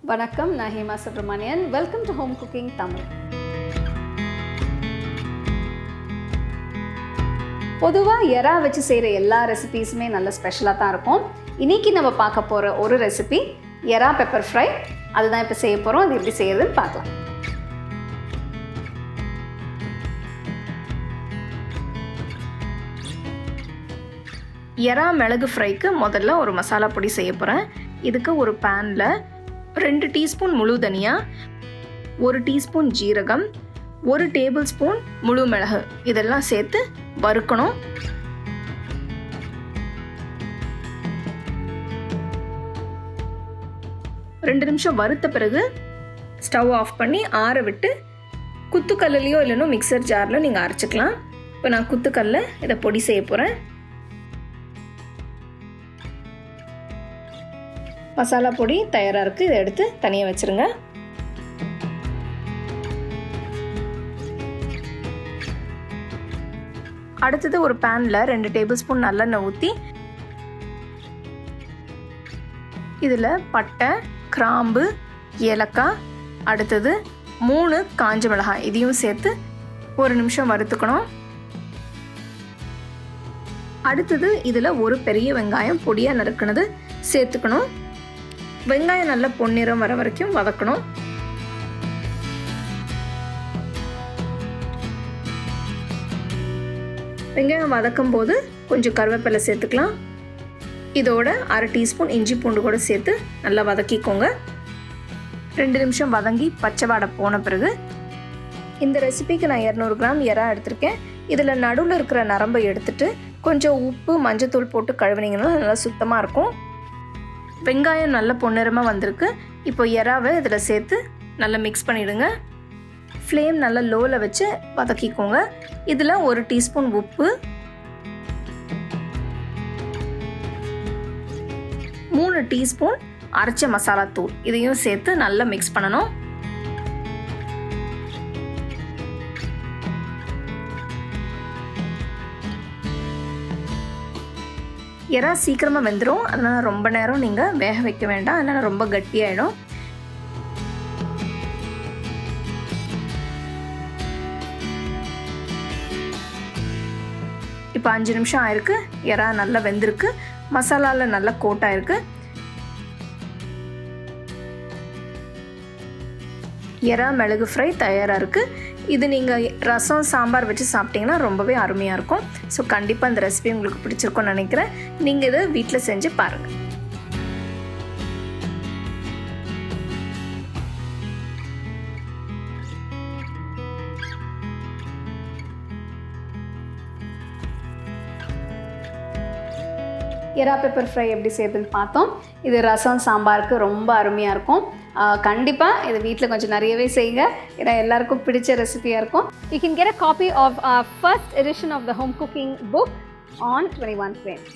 வணக்கம், நான் Hema Subramanian. Welcome to home cooking Tamil. பொதுவாக எறா வச்சு செய்கிற எல்லா ரெசிபீஸுமே நல்ல ஸ்பெஷலாக தான் இருக்கும். இன்றைக்கி நம்ம பார்க்க போகிற ஒரு ரெசிபி எறா பெப்பர் ஃப்ரை. அதுதான் இப்போ செய்ய போகிறோம். அது எப்படி செய்யறதுன்னு பார்க்கலாம். எறா மிளகு ஃப்ரைக்கு முதல்ல ஒரு மசாலா பொடி செய்ய போகிறேன். இதுக்கு ஒரு பேனில் 2 டீஸ்பூன் முழு தனியா, 1 டீஸ்பூன் ஜீரகம், 1 டேபிள் ஸ்பூன் முழு மிளகு இதெல்லாம் சேர்த்து வறுக்கணும். ரெண்டு நிமிஷம் வறுத்த பிறகு ஸ்டவ் ஆஃப் பண்ணி ஆற விட்டு குத்துக்கல்லையோ இல்லைன்னா மிக்சர் ஜாரில் நீங்கள் அரைச்சிக்கலாம். இப்போ நான் குத்துக்கல்ல இதை பொடி செய்ய போகிறேன். மசாலா பொடி தயாராக இருக்குது. இதை எடுத்து தனியாக வச்சுருங்க. அடுத்தது ஒரு பேனில் 2 டேபிள் ஸ்பூன் நல்லெண்ணெய் ஊற்றி இதில் பட்டை, கிராம்பு, ஏலக்காய், அடுத்தது 3 காஞ்ச மிளகாய் இதையும் சேர்த்து 1 நிமிஷம் வறுத்துக்கணும். அடுத்தது இதில் ஒரு பெரிய வெங்காயம் பொடியாக நறுக்குனது சேர்த்துக்கணும். வெங்காயம் நல்லா பொன்னிறம் வர வரைக்கும் வதக்கணும். வெங்காயம் வதக்கும் போது கொஞ்சம் கருவேப்பிலை சேர்த்துக்கலாம். இதோட 1/2 டீஸ்பூன் இஞ்சி பூண்டு கூட சேர்த்து நல்லா வதக்கிக்கோங்க. 2 நிமிஷம் வதங்கி பச்சை வாடை போன பிறகு இந்த ரெசிபிக்கு நான் 200 கிராம் எறா எடுத்திருக்கேன். இதில் நடுவில் இருக்கிற நரம்பை எடுத்துட்டு கொஞ்சம் உப்பு, மஞ்சத்தூள் போட்டு கழுவினீங்கன்னா நல்லா சுத்தமாக இருக்கும். வெங்காயம் நல்ல பொன்னிறமாக வந்திருக்கு. இப்போ எறாவை இதில் சேர்த்து நல்லா மிக்ஸ் பண்ணிவிடுங்க. ஃப்ளேம் நல்லா லோவில் வச்சு வதக்கிக்கோங்க. இதில் 1 டீஸ்பூன் உப்பு, 3 டீஸ்பூன் அரைச்ச மசாலா தூள் இதையும் சேர்த்து நல்லா மிக்ஸ் பண்ணணும். எறா சீக்கிரமாக வெந்துடும். அதனால் ரொம்ப நேரம் நீங்கள் வேக வைக்க வேண்டாம், அதனால் ரொம்ப கட்டியாயிடும். இப்போ 5 நிமிஷம் ஆயிருக்கு. எறா நல்லா வெந்திருக்கு. மசாலாவில் நல்லா கோட் ஆயிருக்கு. எறா மிளகு ஃப்ரை தயாராக இருக்குது. இது நீங்கள் ரசம், சாம்பார் வச்சு சாப்பிட்டிங்கன்னா ரொம்பவே அருமையாக இருக்கும். ஸோ கண்டிப்பாக இந்த ரெசிபி உங்களுக்கு பிடிச்சிருக்கும்னு நினைக்கிறேன். நீங்கள் இதை வீட்டில் செஞ்சு பாருங்கள். எறா பெப்பர் ஃப்ரை எப்படி செய்யுதுன்னு பார்த்தோம். இது ரசம், சாம்பாருக்கு ரொம்ப அருமையாக இருக்கும். கண்டிப்பாக இது வீட்டில் கொஞ்சம் நிறையவே செய்யுங்க. ஏன்னா எல்லாருக்கும் பிடிச்ச ரெசிபியாக இருக்கும். You can get a copy of our first edition of the home cooking book on 21 frames.